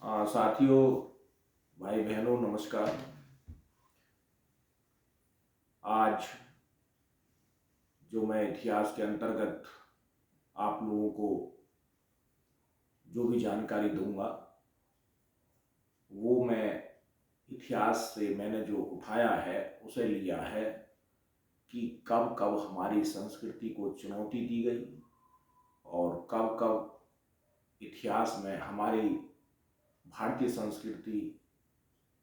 साथियों, भाई बहनों, नमस्कार। आज जो मैं इतिहास के अंतर्गत आप लोगों को जो भी जानकारी दूंगा वो मैं इतिहास से मैंने जो उठाया है उसे लिया है कि कब कब हमारी संस्कृति को चुनौती दी गई और कब कब इतिहास में हमारी भारतीय संस्कृति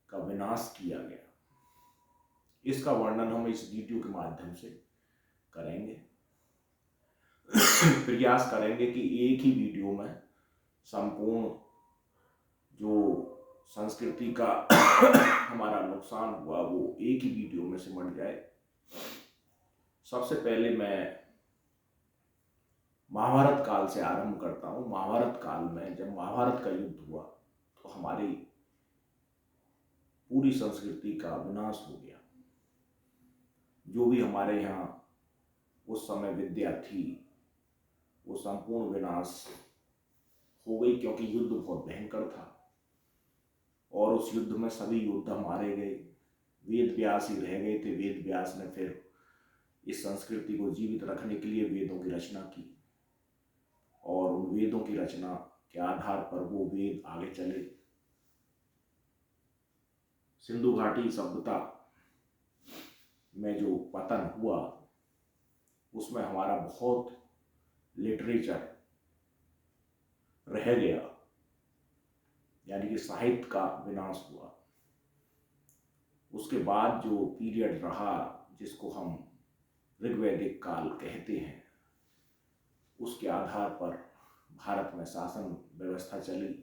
का विनाश किया गया। इसका वर्णन हम इस वीडियो के माध्यम से करेंगे। प्रयास करेंगे कि एक ही वीडियो में संपूर्ण जो संस्कृति का हमारा नुकसान हुआ वो एक ही वीडियो में सिमट जाए। सबसे पहले मैं महाभारत काल से आरंभ करता हूँ। महाभारत काल में जब महाभारत का युद्ध हुआ तो हमारी पूरी संस्कृति का विनाश हो गया। जो भी हमारे यहाँ उस समय विद्या थी वो संपूर्ण विनाश हो गई, क्योंकि युद्ध बहुत भयंकर था और उस युद्ध में सभी योद्धा मारे गए। वेद व्यास ही रह गए थे। वेद व्यास ने फिर इस संस्कृति को जीवित रखने के लिए वेदों की रचना की और उन वेदों की रचना के आधार पर वो वेद आगे चले। सिंधु घाटी सभ्यता में जो पतन हुआ उसमें हमारा बहुत लिटरेचर रह गया, यानी कि साहित्य का विनाश हुआ। उसके बाद जो पीरियड रहा जिसको हम ऋग्वैदिक काल कहते हैं, उसके आधार पर भारत में शासन व्यवस्था चली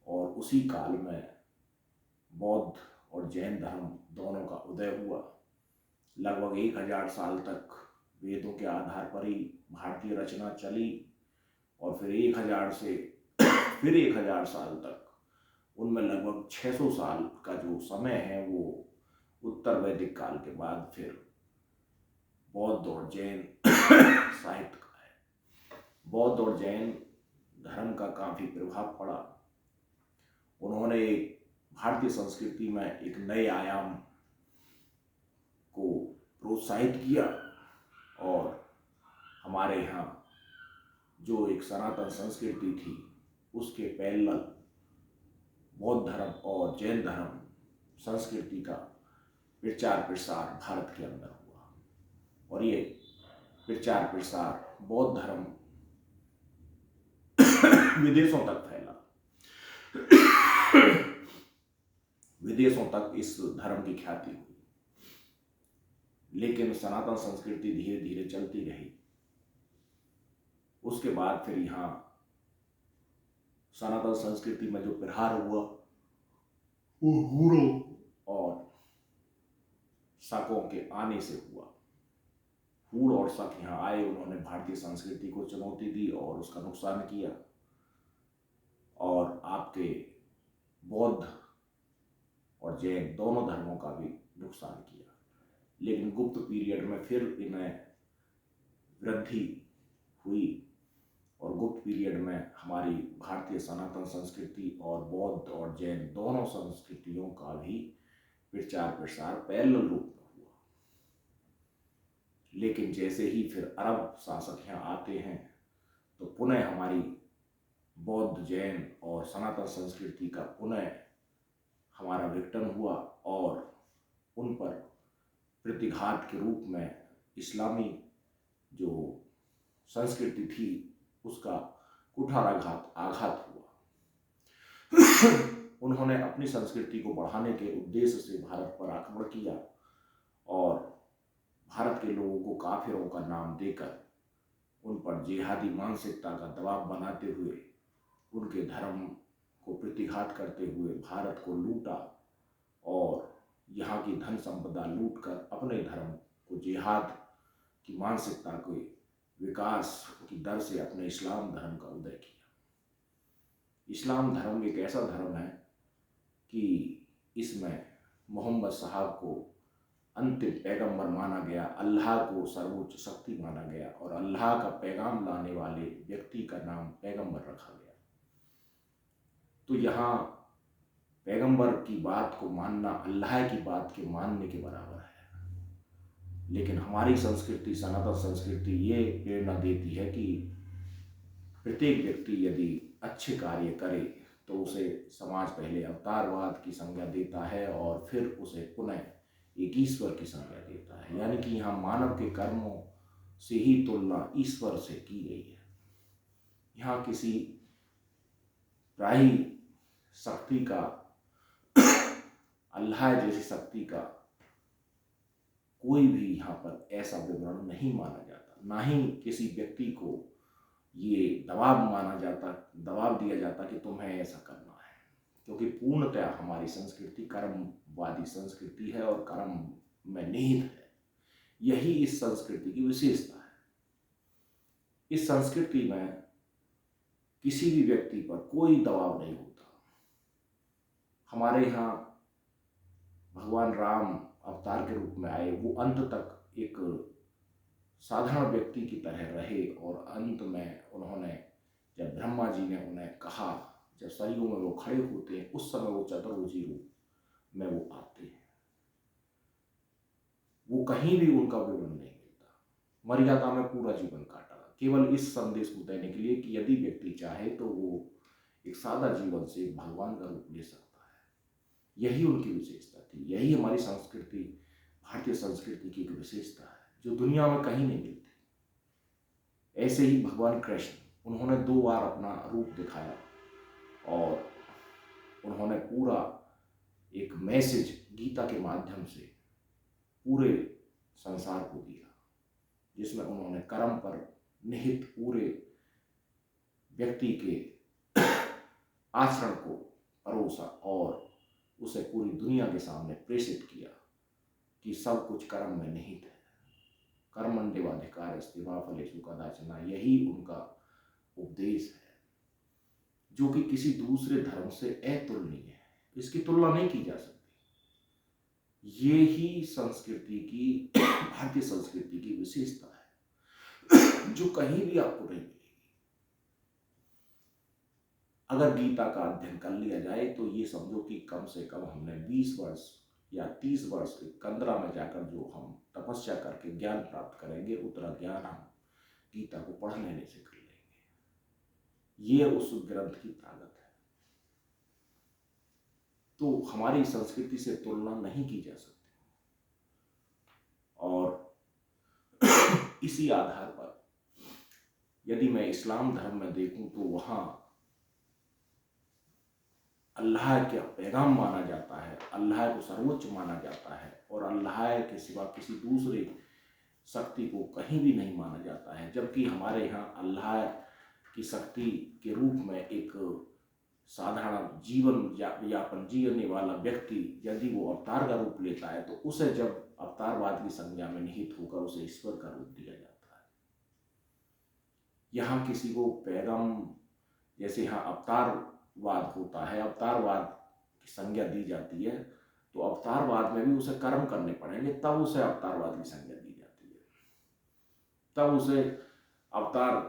और उसी काल में बौद्ध और जैन धर्म दोनों का उदय हुआ। लगभग 1000 साल तक वेदों के आधार पर ही भारतीय रचना चली और फिर 1000 साल तक उनमें लगभग 600 साल का जो समय है वो उत्तर वैदिक काल के बाद फिर बौद्ध और जैन साहित्य का है। बौद्ध और जैन धर्म का काफी प्रभाव पड़ा। उन्होंने भारतीय संस्कृति में एक नए आयाम को प्रोत्साहित किया और हमारे यहाँ जो एक सनातन संस्कृति थी उसके पैरेलल बौद्ध धर्म और जैन धर्म संस्कृति का प्रचार प्रसार भारत के अंदर हुआ और ये प्रचार प्रसार बौद्ध धर्म विदेशों तक फैला। विदेशों तक इस धर्म की ख्याति हुई, लेकिन सनातन संस्कृति धीरे धीरे चलती रही। उसके बाद फिर यहाँ सनातन संस्कृति में जो प्रहार हुआ वो हूणों और शकों के आने से हुआ। हूण और शक यहाँ आए, उन्होंने भारतीय संस्कृति को चुनौती दी और उसका नुकसान किया और आपके बौद्ध और जैन दोनों धर्मों का भी नुकसान किया। लेकिन गुप्त पीरियड में फिर इन्हें वृद्धि हुई और गुप्त पीरियड में हमारी भारतीय सनातन संस्कृति और बौद्ध और जैन दोनों संस्कृतियों का भी प्रचार प्रसार पैरेलल रूप में हुआ। लेकिन जैसे ही फिर अरब शासक यहाँ आते हैं तो पुनः हमारी बौद्ध जैन और सनातन संस्कृति का पुनः हमारा विघटन हुआ और उन पर प्रतिघात के रूप में इस्लामी जो संस्कृति थी उसका कुठाराघात आघात हुआ। उन्होंने अपनी संस्कृति को बढ़ाने के उद्देश्य से भारत पर आक्रमण किया और भारत के लोगों को काफिरों का नाम देकर उन पर जिहादी मानसिकता का दबाव बनाते हुए उनके धर्म को प्रतिघात करते हुए भारत को लूटा और यहाँ की धन संपदा लूटकर अपने धर्म को जिहाद की मानसिकता के विकास की दर से अपने इस्लाम धर्म का उदय किया। इस्लाम धर्म एक ऐसा धर्म है कि इसमें मोहम्मद साहब को अंतिम पैगंबर माना गया, अल्लाह को सर्वोच्च शक्ति माना गया और अल्लाह का पैगाम लाने वाले व्यक्ति का नाम पैगंबर रखा गया। तो यहाँ पैगंबर की बात को मानना अल्लाह की बात के मानने के बराबर है। लेकिन हमारी संस्कृति, सनातन संस्कृति, ये प्रेरणा देती है कि प्रत्येक व्यक्ति यदि अच्छे कार्य करे तो उसे समाज पहले अवतारवाद की संज्ञा देता है और फिर उसे पुनः एक ईश्वर की संज्ञा देता है। यानी कि यहाँ मानव के कर्मों से ही तुलना ईश्वर से की गई है। यहाँ किसी प्राही शक्ति का, अल्लाह जैसी शक्ति का कोई भी यहाँ पर ऐसा विवरण नहीं माना जाता। ना ही किसी व्यक्ति को ये दबाव दिया जाता कि तुम्हें ऐसा करना है, क्योंकि पूर्णतः हमारी संस्कृति कर्मवादी संस्कृति है और कर्म में निहित है। यही इस संस्कृति की विशेषता है। इस संस्कृति में किसी भी व्यक्ति पर कोई दबाव नहीं होता। हमारे यहाँ भगवान राम अवतार के रूप में आए, वो अंत तक एक साधारण व्यक्ति की तरह रहे और अंत में उन्होंने, जब ब्रह्मा जी ने उन्हें कहा, जब सरयू में वो खड़े होते हैं, उस समय वो चतुर्भुजी रूप में वो आते हैं। वो कहीं भी उनका विवरण नहीं मिलता। मर्यादा में पूरा जीवन काटा, केवल इस संदेश को देने के लिए कि यदि व्यक्ति चाहे तो वो एक सादा जीवन से भगवान का रूप ले सकता है। यही उनकी विशेषता थी। यही हमारी संस्कृति, भारतीय संस्कृति की एक विशेषता है जो दुनिया में कहीं नहीं मिलती। ऐसे ही भगवान कृष्ण, उन्होंने 2 बार अपना रूप दिखाया और उन्होंने पूरा एक मैसेज गीता के माध्यम से पूरे संसार को दिया, जिसमें उन्होंने कर्म पर निहित पूरे व्यक्ति के आचरण को परोसा और उसे पूरी दुनिया के सामने प्रेषित किया कि सब कुछ कर्म में निहित है। कर्मण्येवाधिकारस्ते मा फलेषु कदाचन, यही उनका उपदेश है, जो कि किसी दूसरे धर्म से अतुलनीय है। इसकी तुलना नहीं की जा सकती। ये ही संस्कृति की, भारतीय संस्कृति की विशेषता है जो कहीं भी आपको नहीं मिलेगी। अगर गीता का अध्ययन कर लिया जाए तो ये समझो कि कम से कम हमने 20 वर्ष या 30 वर्ष के कंदरा में जाकर जो हम तपस्या करके ज्ञान प्राप्त करेंगे, उतना ज्ञान हम गीता को पढ़ लेने से कर लेंगे। ये उस ग्रंथ की ताकत है। तो हमारी संस्कृति से तुलना नहीं की जा सकती। और इसी आधार पर यदि मैं इस्लाम धर्म में देखूं तो वहां अल्लाह का पैगाम माना जाता है, अल्लाह को सर्वोच्च माना जाता है और अल्लाह के सिवा किसी दूसरे शक्ति को कहीं भी नहीं माना जाता है। जबकि हमारे यहाँ अल्लाह की शक्ति के रूप में एक साधारण जीवन यापन जीने वाला व्यक्ति यदि वो अवतार का रूप लेता है तो उसे जब अवतारवाद की संज्ञा में निहित होकर उसे ईश्वर का रूप दिया जाता है। यहाँ किसी को पैगाम, जैसे यहाँ अवतारवाद होता है, अवतारवाद की संज्ञा दी जाती है, तो अवतारवाद में भी उसे कर्म करने पड़ेंगे, तब उसे अवतारवाद की संज्ञा दी जाती है। तब उसे अवतार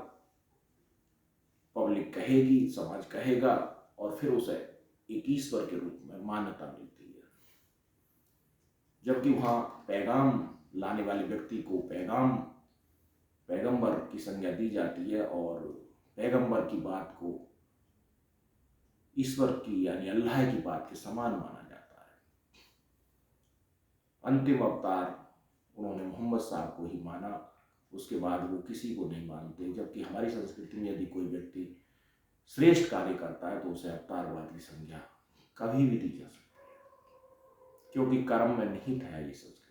पब्लिक कहेगी, समाज कहेगा और फिर उसे एक ईश्वर के रूप में मान्यता मिलती है। जबकि वहाँ पैगाम लाने वाले व्यक्ति को पैगंबर की संज्ञा दी जाती है और पैगंबर की बात को ईश्वर की यानी अल्लाह की बात के समान माना जाता है। अंतिम अवतार उन्होंने मोहम्मद साहब को ही माना, उसके बाद वो किसी को नहीं मानते। जबकि हमारी संस्कृति में यदि कोई व्यक्ति श्रेष्ठ कार्य करता है तो उसे अवतारवाद की संज्ञा कभी भी दी जा सकती है, क्योंकि कर्म में निहित है ये संस्कृति।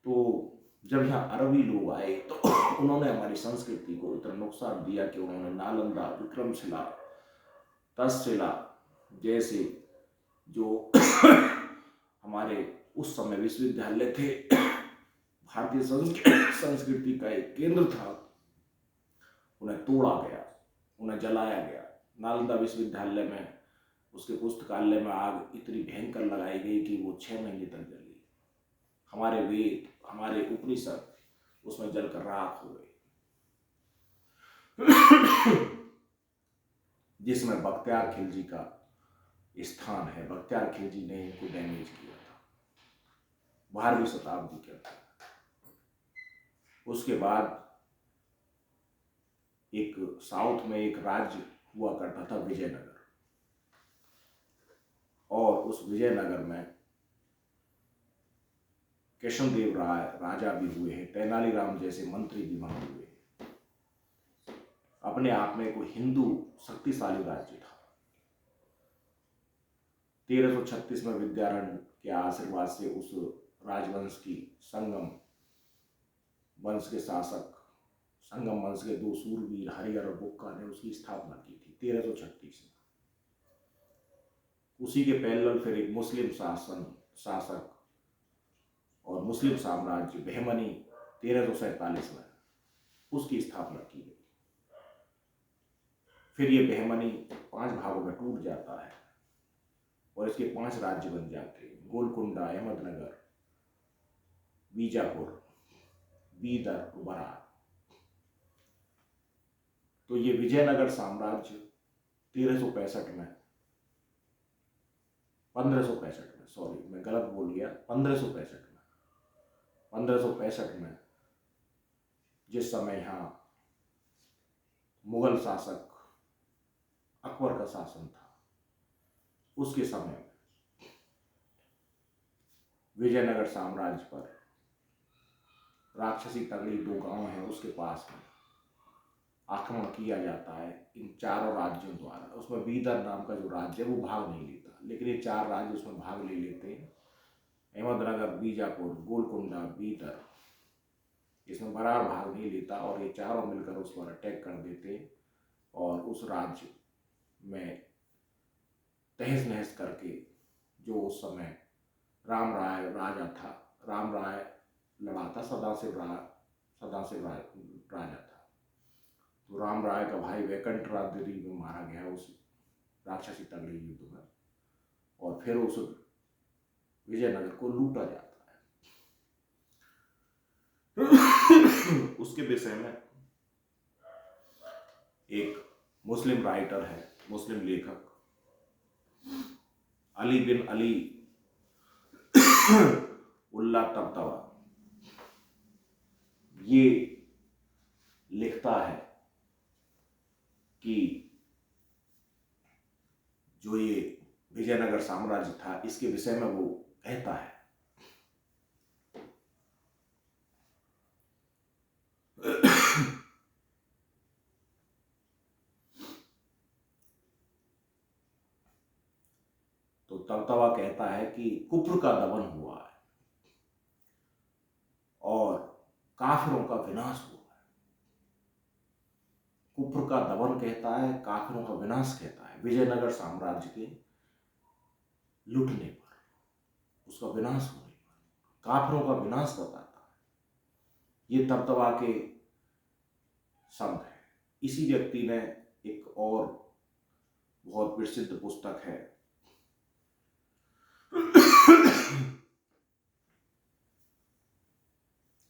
तो जब यहाँ अरबी लोग आए तो उन्होंने हमारी संस्कृति को इतना नुकसान दिया कि उन्होंने नालंदा, विक्रमशिला, तक्षशिला जैसे जो हमारे उस समय विश्वविद्यालय थे, भारतीय संस्कृति का एक केंद्र था, उन्हें तोड़ा गया, उन्हें जलाया गया। नालंदा विश्वविद्यालय में उसके पुस्तकालय में आग इतनी भयंकर लगाई गई कि वो 6 महीने तक जली। हमारे वेद, हमारे उपनिषद उसमें जलकर राख हो गए। जिसमें बख्तियार खिलजी का स्थान है। बख्तियार खिलजी ने इनको डैमेज किया था 12वीं शताब्दी के अंदर। उसके बाद एक साउथ में एक राज्य हुआ करता था विजयनगर, और उस विजयनगर में कृष्णदेव राय राजा भी हुए हैं, तेनालीराम जैसे मंत्री भी वहां हुए हैं। अपने आप में कोई हिंदू शक्तिशाली राज्य था। 1336 में विद्यारण्य के आशीर्वाद से उस राजवंश की संगम वंश के शासक, संगम वंश के 2 सूरवीर हरिहर और बुक्का ने उसकी स्थापना की थी 1336 में। उसी के पैरेलल फिर एक मुस्लिम शासक और मुस्लिम साम्राज्य बहमनी 1347 में उसकी स्थापना की गई। फिर ये बहमनी 5 भागों में टूट जाता है और इसके 5 राज्य बन जाते हैं: गोलकुंडा, अहमदनगर, बीजापुर, बीदर और बरार। तो ये विजयनगर साम्राज्य 1565 में, सॉरी मैं गलत बोल गया, 1565 में जिस समय यहाँ मुगल शासक अकबर का शासन था, उसके समय में विजयनगर साम्राज्य पर राक्षसी तगड़ी 2 गांव हैं उसके पास में आक्रमण किया जाता है इन चारों राज्यों द्वारा। उसमें बीदर नाम का जो राज्य है वो भाग नहीं लेता, लेकिन ये 4 राज्य उसमें भाग ले लेते हैं। अहमदनगर, बीजापुर, गोलकुंडा, बीदर, इसमें बरार भाग नहीं लेता, और ये चारों मिलकर उस पर अटैक कर देते और उस राज्य में तहस नहस करके, जो उस समय राम राय राजा था, राम राय लड़ा था, सदाशिव राजा था, तो राम राय का भाई वैकंठरादिरी में मारा गया उस राक्षसी तगड़ी युद्ध में, और फिर उस विजयनगर को लूटा जाता है। उसके विषय में एक मुस्लिम राइटर है, मुस्लिम लेखक अली बिन अली उल्ला तबतवा, ये लिखता है कि जो ये विजयनगर साम्राज्य था, इसके विषय में वो कहता है तो तबतवा कहता है कि कुफ्र का दमन हुआ है और काफिरों का विनाश हुआ है। कुफ्र का दमन कहता है, काफिरों का विनाश कहता है। विजयनगर साम्राज्य के लुटने पर, उसका विनाश होने पर काफिरों का विनाश बताता है। ये तबतवा के शब्द है। इसी व्यक्ति ने एक और बहुत प्रसिद्ध पुस्तक है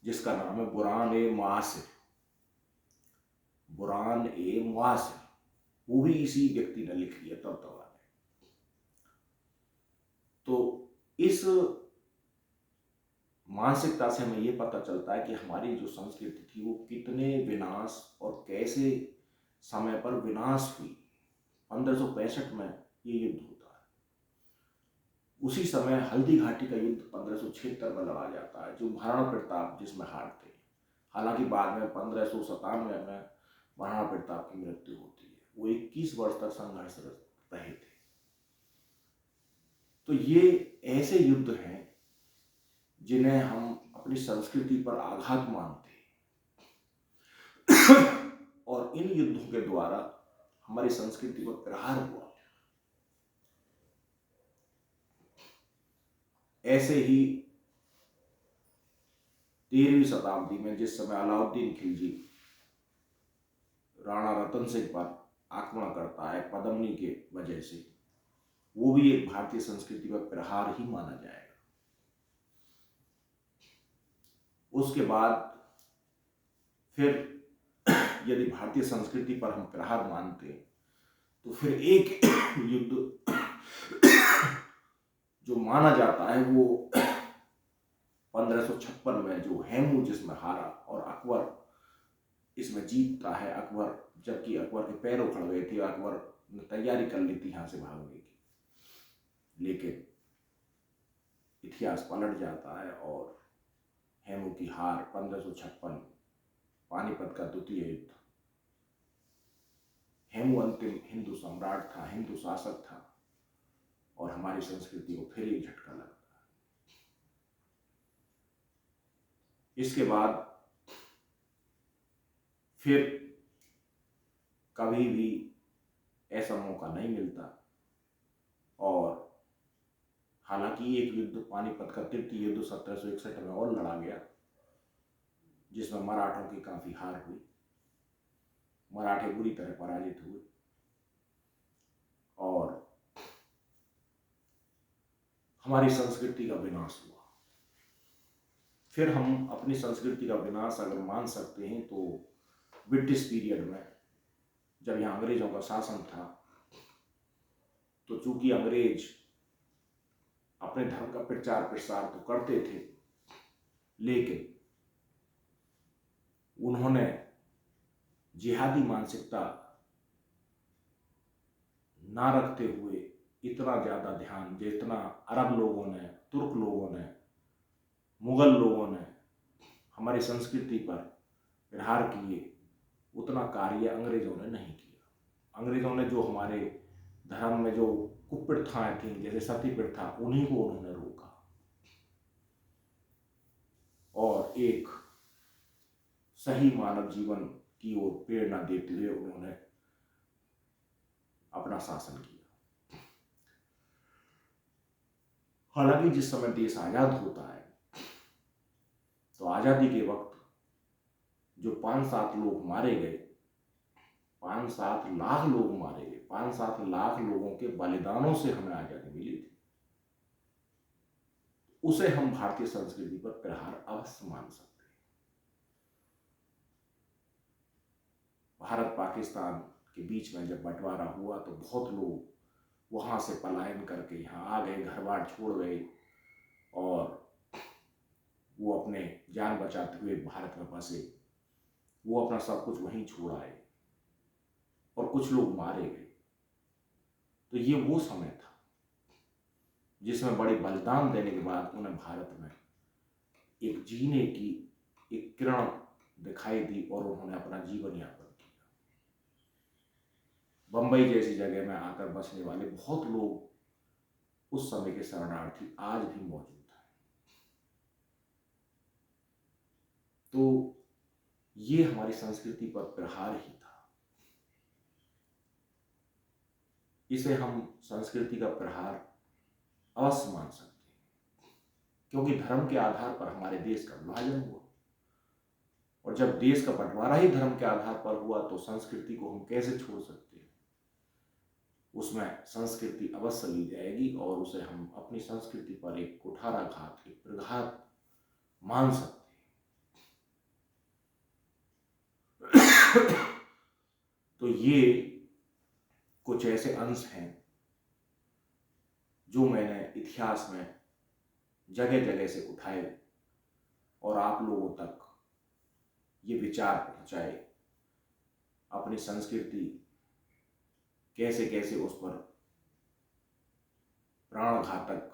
जिसका नाम है बुरान-ए-मुआसिर, बुरान-ए-मुआसिर, वो भी इसी व्यक्ति ने लिखी है, तबतवा ने। तो इस मानसिकता से हमें ये पता चलता है कि हमारी जो संस्कृति थी वो कितने विनाश और कैसे समय पर विनाश हुई। 1565 में ये युद्ध होता है। उसी समय हल्दी घाटी का युद्ध 1576 में लड़ा जाता है, जो महाराणा प्रताप जिसमें हारते हैं। हालांकि बाद में 1597 में महाराणा प्रताप की मृत्यु होती है। वो 21 वर्ष तक संघर्षरत रहे थे। तो ये ऐसे युद्ध हैं जिन्हें हम अपनी संस्कृति पर आघात मानते हैं और इन युद्धों के द्वारा हमारी संस्कृति पर प्रहार हुआ। ऐसे ही 13वीं शताब्दी में जिस समय अलाउद्दीन खिलजी राणा रतन सिंह पर आक्रमण करता है पद्मनी के वजह से, वो भी एक भारतीय संस्कृति पर प्रहार ही माना जाएगा। उसके बाद फिर यदि भारतीय संस्कृति पर हम प्रहार मानते तो फिर एक युद्ध जो माना जाता है वो 1556 में जो हेमू जिसमें हारा और अकबर इसमें जीतता है। अकबर, जबकि अकबर के पैर उखड़ गए थे, अकबर ने तैयारी कर ली थी यहाँ से भागने की, लेकिन इतिहास पलट जाता है और हेमू की हार 1556 पानीपत का द्वितीय युद्ध। हेमू अंतिम हिंदू सम्राट था, हिंदू शासक था और हमारी संस्कृति को फिर एक झटका लगता है। इसके बाद फिर कभी भी ऐसा मौका नहीं मिलता और हालांकि एक युद्ध पानीपत का तृतीय युद्ध 1761 में और लड़ा गया, जिसमें मराठों की काफी हार हुई, मराठे बुरी तरह पराजित हुए और हमारी संस्कृति का विनाश हुआ। फिर हम अपनी संस्कृति का विनाश अगर मान सकते हैं तो ब्रिटिश पीरियड में, जब यहाँ अंग्रेजों का शासन था, तो चूंकि अंग्रेज अपने धर्म का प्रचार प्रसार तो करते थे, लेकिन उन्होंने जिहादी मानसिकता ना रखते हुए इतना ज्यादा ध्यान जितना अरब लोगों ने, तुर्क लोगों ने, मुगल लोगों ने हमारी संस्कृति पर प्रहार किए, उतना कार्य अंग्रेजों ने नहीं किया। अंग्रेजों ने जो हमारे धर्म में जो कुप्रथाएं थी, जैसे सती प्रथा, उन्हीं को उन्होंने रोका और एक सही मानव जीवन की ओर प्रेरणा देते हुए उन्होंने अपना शासन किया। हालांकि जिस समय देश आजाद होता है तो आजादी के वक्त जो 5-7 लोग मारे गए, 5-7 लाख लोग मारे गए, 5-7 लाख लोगों के बलिदानों से हमें आजादी मिली थी, उसे हम भारतीय संस्कृति पर प्रहार अवश्य मान सकते हैं। भारत पाकिस्तान के बीच में जब बंटवारा हुआ तो बहुत लोग वहां से पलायन करके यहाँ आ गए, घर बार छोड़ गए और वो अपने जान बचाते हुए भारत में बसे। वो अपना सब कुछ वहीं छोड़ आए और कुछ लोग मारे गए। तो ये वो समय था जिसमें बड़े बलिदान देने के बाद उन्हें भारत में एक जीने की एक किरण दिखाई दी और उन्होंने अपना जीवन यापन किया। बंबई जैसी जगह में आकर बसने वाले बहुत लोग उस समय के शरणार्थी आज भी मौजूद हैं। तो ये हमारी संस्कृति पर प्रहार ही था। इसे हम संस्कृति का प्रहार अवश्य मान सकते हैं, क्योंकि धर्म के आधार पर हमारे देश का विभाजन हुआ और जब देश का बंटवारा ही धर्म के आधार पर हुआ तो संस्कृति को हम कैसे छोड़ सकते हैं। उसमें संस्कृति अवश्य ली जाएगी और उसे हम अपनी संस्कृति पर एक कुठाराघात, एक प्रघात मान सकते हैं। तो ये कुछ ऐसे अंश हैं जो मैंने इतिहास में जगह जगह से उठाए और आप लोगों तक ये विचार पहुंचाए, अपनी संस्कृति कैसे कैसे उस पर प्राणघातक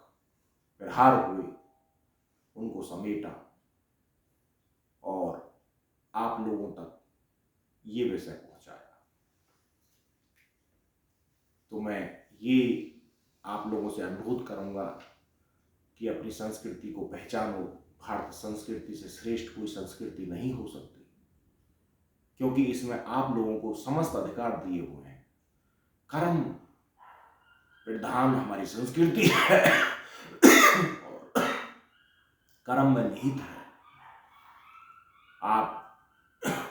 प्रहार हुए उनको समेटा और आप लोगों तक ये विषय पहुंचाया। तो मैं ये आप लोगों से अनुरोध करूंगा कि अपनी संस्कृति को पहचानो। भारत संस्कृति से श्रेष्ठ कोई संस्कृति नहीं हो सकती, क्योंकि इसमें आप लोगों को समस्त अधिकार दिए हुए हैं। कर्म प्रधान हमारी संस्कृति है और कर्म में निहित है। आप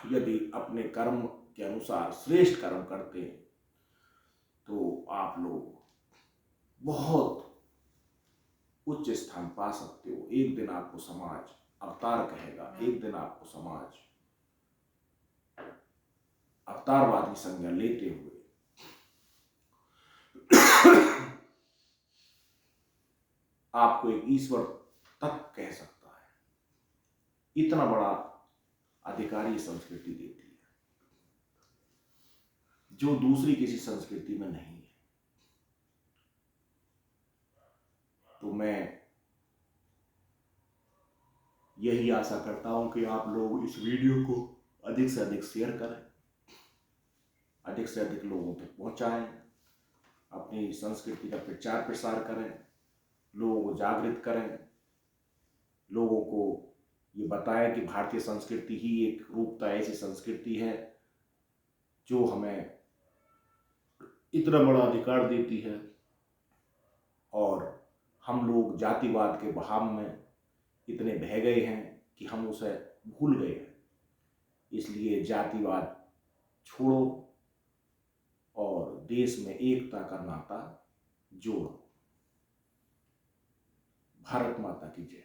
यदि अपने कर्म के अनुसार श्रेष्ठ कर्म करते हैं तो आप लोग बहुत उच्च स्थान पा सकते हो। एक दिन आपको समाज अवतार कहेगा, एक दिन आपको समाज अवतारवादी संज्ञा लेते हुए आपको एक ईश्वर तक कह सकता है। इतना बड़ा अधिकार ये संस्कृति देती है, जो दूसरी किसी संस्कृति में नहीं है। तो मैं यही आशा करता हूं कि आप लोग इस वीडियो को अधिक से अधिक शेयर करें, अधिक से अधिक लोगों तक पहुंचाएं, अपनी संस्कृति का प्रचार प्रसार करें, लोगों को जागृत करें, लोगों को ये बताएं कि भारतीय संस्कृति ही एक रूपता ऐसी संस्कृति है जो हमें इतना बड़ा अधिकार देती है, और हम लोग जातिवाद के बहाव में इतने बह गए हैं कि हम उसे भूल गए हैं। इसलिए जातिवाद छोड़ो और देश में एकता का नाता जोड़ो। भारत माता की जय।